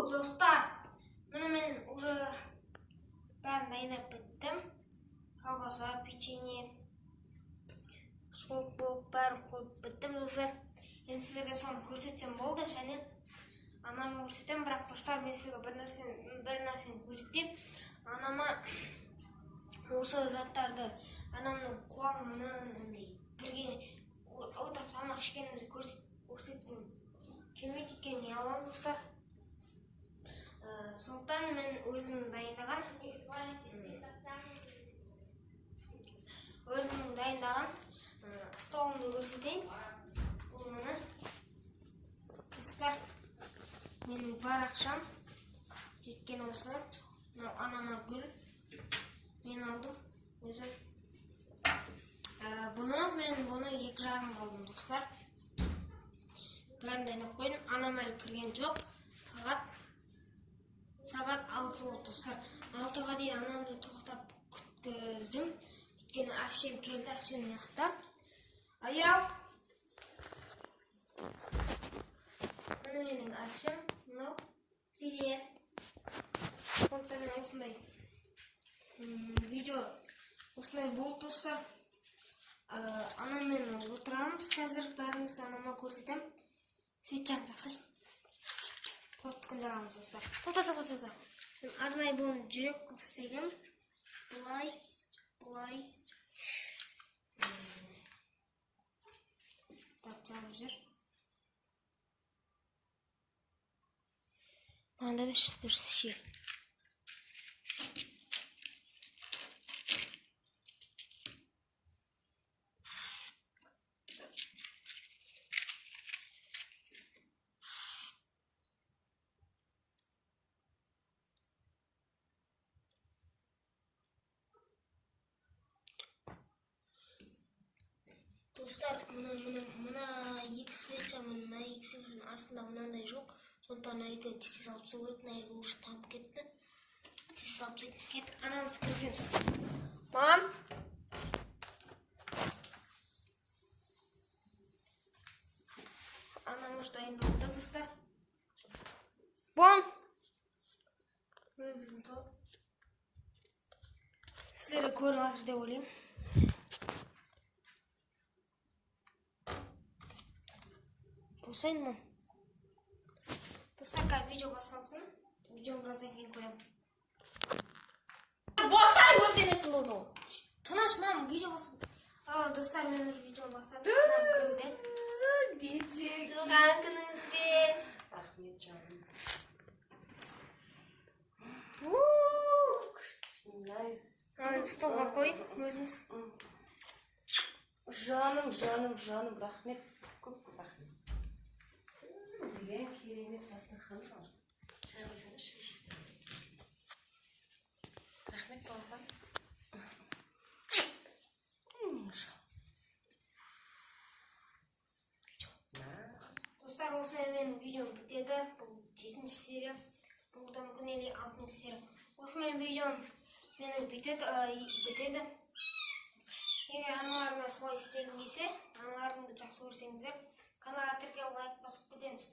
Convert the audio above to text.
Достар, міне мен уже бәрін дайындап біттім. Колбаса, печенье, суп болып бәрін қойып біттім достар. Енді сіздерге соны көрсетсем болды, және анама көрсетем, бірақ достар, мен сізге бір нәрсені көрсетейін. Анама осы заттарды анамның қуағымен бірге отырып тамақ ішкенімізді көрсеткім келмейді, өйткені ұяламын достар. Сондықтан мен өзім дайындаған столымды көрсетейін. Бұл міне достар, менің бар ақшам жеткен осы. Анама гүл мен алдым өзім. Мен бұны 2,5 алдым достар. Бәрін дайындап қойдым. Анам әлі кірген жоқ. Сағат 6 болды достар. 6-ға дейін анамды тоқтап күткіздім. Өйткені әпшем келді, әпшем ұйықта. Аяу! Міне менің әпшем. Мынау. Привет! Сондықтан мен осындай видео осындай болды достар. Анаммен отырамыз қазір, бәріміз анама көрсетем. Светжан жақсы. Тоқтықын жағамыз достар. Тоқта. Мен арнайы бұны жүрек қып істегем. Бұлай. Так, жағып жүр. Манда бір шер. Достар, мына екі свеча, мына екі свечаның астында мынандай жоқ. Сондықтан екеуін тез салып тастау керек. Мына екі уже тамып кетті. Тез салып тастайтын кетті. Анамызды кіргіземіз. Мам! Анамыз дайындалды достар. Бом! Міне біздің топ. Сіздерге көрініп жатыр деп ойлаймын. Босайын мұн. Достар, қазір видео басталсын. Видеоны біраздан кейін қоямын. Босай, өрден етін болды. Тыныш, мам, видео басталсын. Достар, мен уже видео бастадым. Мам кірді. Детек. Туған күніңізбен. Рахмет жаным. Күштісін. Столға қой, өзіңіз. Жаным, рахмет. Көп рахмет. Деген керемет дастархан бар. Шай қойсаңызшы. Рахмет балапан. Достар, осымен менің видеом бітеді. Бұл 7-ші серия. Бұл да мүмкін 6-ші серия. Осымен видеом менің бітеді. Егер аналарына солай істеген келсе, аналарыңды жақсы көрсеңіздер, каналға тіркеліп лайк басып кетеміз.